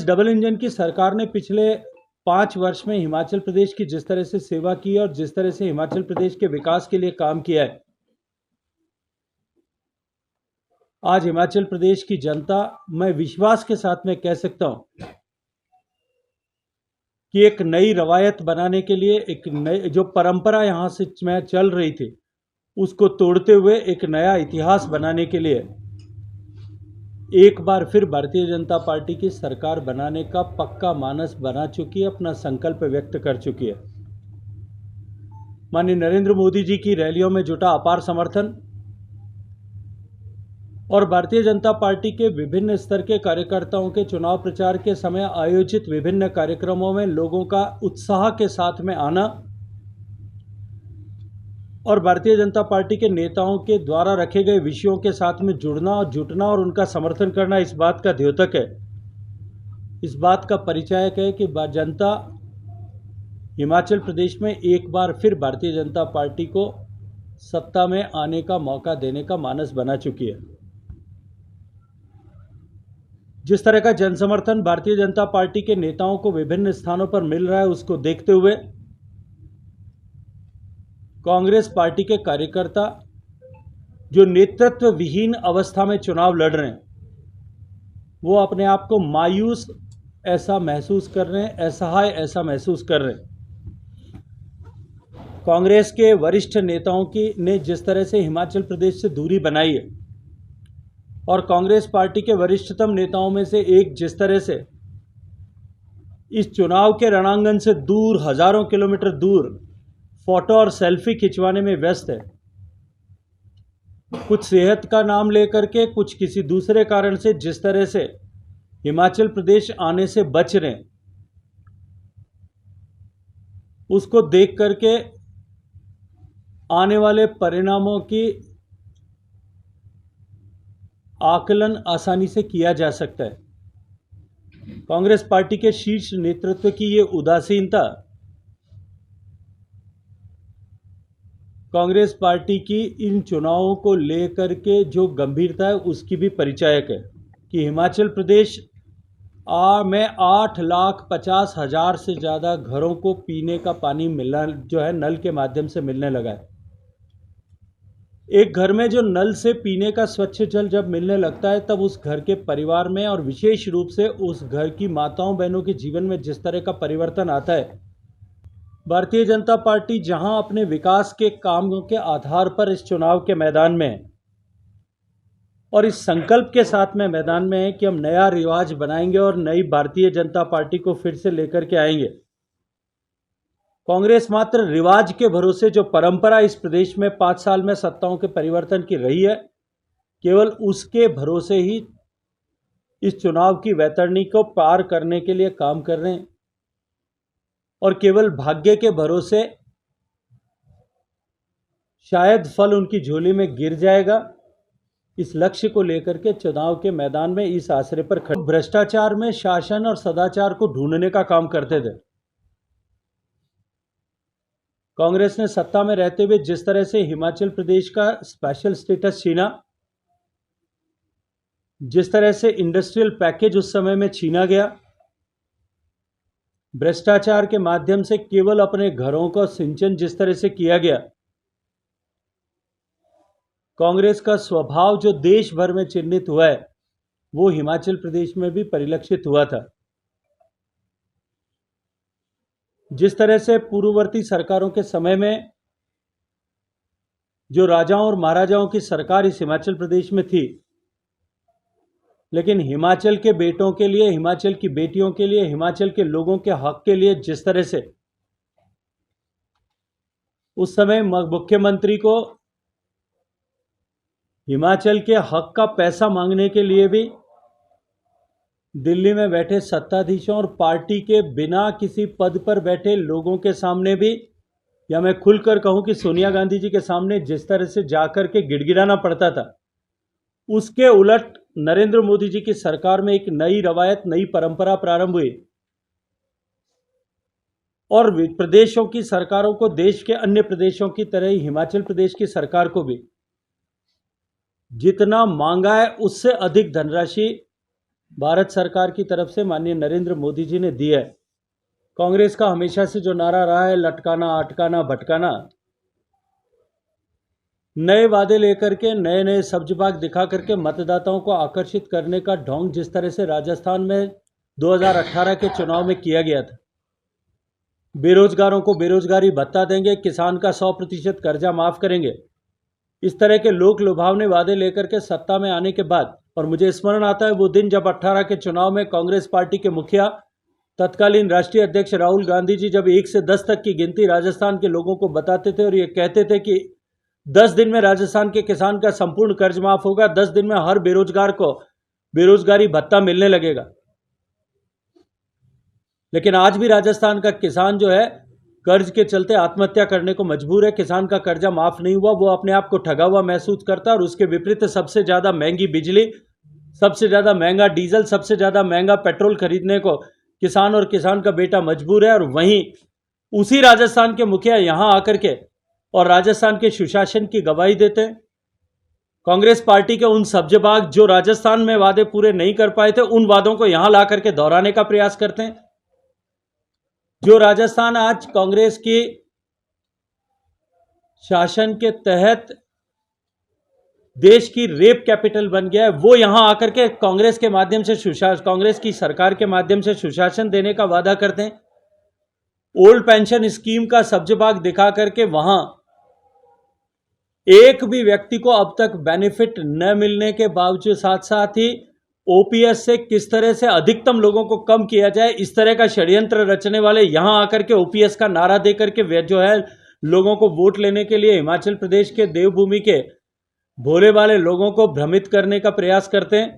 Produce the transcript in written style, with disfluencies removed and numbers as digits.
Double engine की सरकार ने पिछले 5 वर्ष में हिमाचल प्रदेश की जिस तरह से सेवा की और जिस तरह से हिमाचल प्रदेश के विकास के लिए काम किया है, आज हिमाचल प्रदेश की जनता, मैं विश्वास के साथ में कह सकता हूं कि एक नई रवायत बनाने के लिए, एक नई जो परंपरा यहां से में चल रही थी उसको तोड़ते हुए एक नया इतिहास बनाने के लिए एक बार फिर भारतीय जनता पार्टी की सरकार बनाने का पक्का मानस बना चुकी है, अपना संकल्प व्यक्त कर चुकी है। माननीय नरेंद्र मोदी जी की रैलियों में जुटा अपार समर्थन और भारतीय जनता पार्टी के विभिन्न स्तर के कार्यकर्ताओं के चुनाव प्रचार के समय आयोजित विभिन्न कार्यक्रमों में लोगों का उत्साह के साथ में आना और भारतीय जनता पार्टी के नेताओं के द्वारा रखे गए विषयों के साथ में जुड़ना और जुटना और उनका समर्थन करना इस बात का द्योतक है, इस बात का परिचायक है कि जनता हिमाचल प्रदेश में एक बार फिर भारतीय जनता पार्टी को सत्ता में आने का मौका देने का मानस बना चुकी है। जिस तरह का जनसमर्थन भारतीय जनता पार्टी के नेताओं को विभिन्न स्थानों पर मिल रहा है, उसको देखते हुए कांग्रेस पार्टी के कार्यकर्ता जो नेतृत्व विहीन अवस्था में चुनाव लड़ रहे हैं, वो अपने आप को मायूस ऐसा महसूस कर रहे हैं, असहाय ऐसा महसूस कर रहे हैं। कांग्रेस के वरिष्ठ नेताओं की ने जिस तरह से हिमाचल प्रदेश से दूरी बनाई है और कांग्रेस पार्टी के वरिष्ठतम नेताओं में से एक जिस तरह से इस चुनाव के रणांगन से दूर, हजारों किलोमीटर दूर फोटो और सेल्फी खिंचवाने में व्यस्त है, कुछ सेहत का नाम लेकर के, कुछ किसी दूसरे कारण से जिस तरह से हिमाचल प्रदेश आने से बच रहे हैं, उसको देख करके आने वाले परिणामों की आकलन आसानी से किया जा सकता है। कांग्रेस पार्टी के शीर्ष नेतृत्व की ये उदासीनता कांग्रेस पार्टी की इन चुनावों को लेकर के जो गंभीरता है उसकी भी परिचायक है कि हिमाचल प्रदेश में 8,50,000 से ज़्यादा घरों को पीने का पानी मिलना जो है नल के माध्यम से मिलने लगा है। एक घर में जो नल से पीने का स्वच्छ जल जब मिलने लगता है, तब उस घर के परिवार में और विशेष रूप से उस घर की माताओं बहनों के जीवन में जिस तरह का परिवर्तन आता है, भारतीय जनता पार्टी जहां अपने विकास के कामों के आधार पर इस चुनाव के मैदान में है और इस संकल्प के साथ में मैदान में है कि हम नया रिवाज बनाएंगे और नई भारतीय जनता पार्टी को फिर से लेकर के आएंगे, कांग्रेस मात्र रिवाज के भरोसे जो परंपरा इस प्रदेश में 5 साल में सत्ताओं के परिवर्तन की रही है, केवल उसके भरोसे ही इस चुनाव की वैतरणी को पार करने के लिए काम कर रहे हैं और केवल भाग्य के भरोसे शायद फल उनकी झोली में गिर जाएगा, इस लक्ष्य को लेकर के चुनाव के मैदान में इस आसरे पर खड़े भ्रष्टाचार में शासन और सदाचार को ढूंढने का काम करते थे। कांग्रेस ने सत्ता में रहते हुए जिस तरह से हिमाचल प्रदेश का स्पेशल स्टेटस छीना, जिस तरह से इंडस्ट्रियल पैकेज उस समय में छीना गया, भ्रष्टाचार के माध्यम से केवल अपने घरों का सिंचन जिस तरह से किया गया, कांग्रेस का स्वभाव जो देश भर में चिन्हित हुआ है वो हिमाचल प्रदेश में भी परिलक्षित हुआ था। जिस तरह से पूर्ववर्ती सरकारों के समय में जो राजाओं और महाराजाओं की सरकार इस हिमाचल प्रदेश में थी, लेकिन हिमाचल के बेटों के लिए, हिमाचल की बेटियों के लिए, हिमाचल के लोगों के हक के लिए जिस तरह से उस समय मुख्यमंत्री को हिमाचल के हक का पैसा मांगने के लिए भी दिल्ली में बैठे सत्ताधीशों और पार्टी के बिना किसी पद पर बैठे लोगों के सामने भी, या मैं खुलकर कहूं कि सोनिया गांधी जी के सामने जिस तरह से जाकर के गिड़गिड़ाना पड़ता था, उसके उलट नरेंद्र मोदी जी की सरकार में एक नई रवायत, नई परंपरा प्रारंभ हुई और प्रदेशों की सरकारों को, देश के अन्य प्रदेशों की तरह ही हिमाचल प्रदेश की सरकार को भी जितना मांगा है उससे अधिक धनराशि भारत सरकार की तरफ से माननीय नरेंद्र मोदी जी ने दी है। कांग्रेस का हमेशा से जो नारा रहा है, लटकाना, अटकाना, भटकाना, नए वादे लेकर के, नए नए सब्ज-बाग दिखा करके मतदाताओं को आकर्षित करने का ढोंग जिस तरह से राजस्थान में 2018 के चुनाव में किया गया था, बेरोजगारों को बेरोजगारी भत्ता देंगे, किसान का 100% कर्जा माफ करेंगे, इस तरह के लोक लुभावने वादे लेकर के सत्ता में आने के बाद, और मुझे स्मरण आता है वो दिन जब 18 के चुनाव में कांग्रेस पार्टी के मुखिया, तत्कालीन राष्ट्रीय अध्यक्ष राहुल गांधी जी जब 1 से 10 तक की गिनती राजस्थान के लोगों को बताते थे और ये कहते थे कि 10 दिन में राजस्थान के किसान का संपूर्ण कर्ज माफ होगा, 10 दिन में हर बेरोजगार को बेरोजगारी भत्ता मिलने लगेगा। लेकिन आज भी राजस्थान का किसान जो है कर्ज के चलते आत्महत्या करने को मजबूर है। किसान का कर्जा माफ नहीं हुआ, वो अपने आप को ठगा हुआ महसूस करता है और उसके विपरीत सबसे ज्यादा महंगी बिजली, सबसे ज्यादा महंगा डीजल, सबसे ज्यादा महंगा पेट्रोल खरीदने को किसान और किसान का बेटा मजबूर है। और वहीं उसी राजस्थान के मुखिया यहां आकर के और राजस्थान के सुशासन की गवाही देते हैं। कांग्रेस पार्टी के उन सब्जबाग जो राजस्थान में वादे पूरे नहीं कर पाए थे, उन वादों को यहां ला करके दोहराने का प्रयास करते हैं। जो राजस्थान आज कांग्रेस की शासन के तहत देश की रेप कैपिटल बन गया है, वो यहां आकर के कांग्रेस के माध्यम से कांग्रेस की सरकार के माध्यम से सुशासन देने का वादा करते हैं। ओल्ड पेंशन स्कीम का सब्जबाग दिखा करके वहां एक भी व्यक्ति को अब तक बेनिफिट न मिलने के बावजूद साथ साथ ही ओपीएस से किस तरह से अधिकतम लोगों को कम किया जाए, इस तरह का षड्यंत्र रचने वाले यहां आकर के ओपीएस का नारा देकर के जो है लोगों को वोट लेने के लिए हिमाचल प्रदेश के देवभूमि के भोले वाले लोगों को भ्रमित करने का प्रयास करते हैं।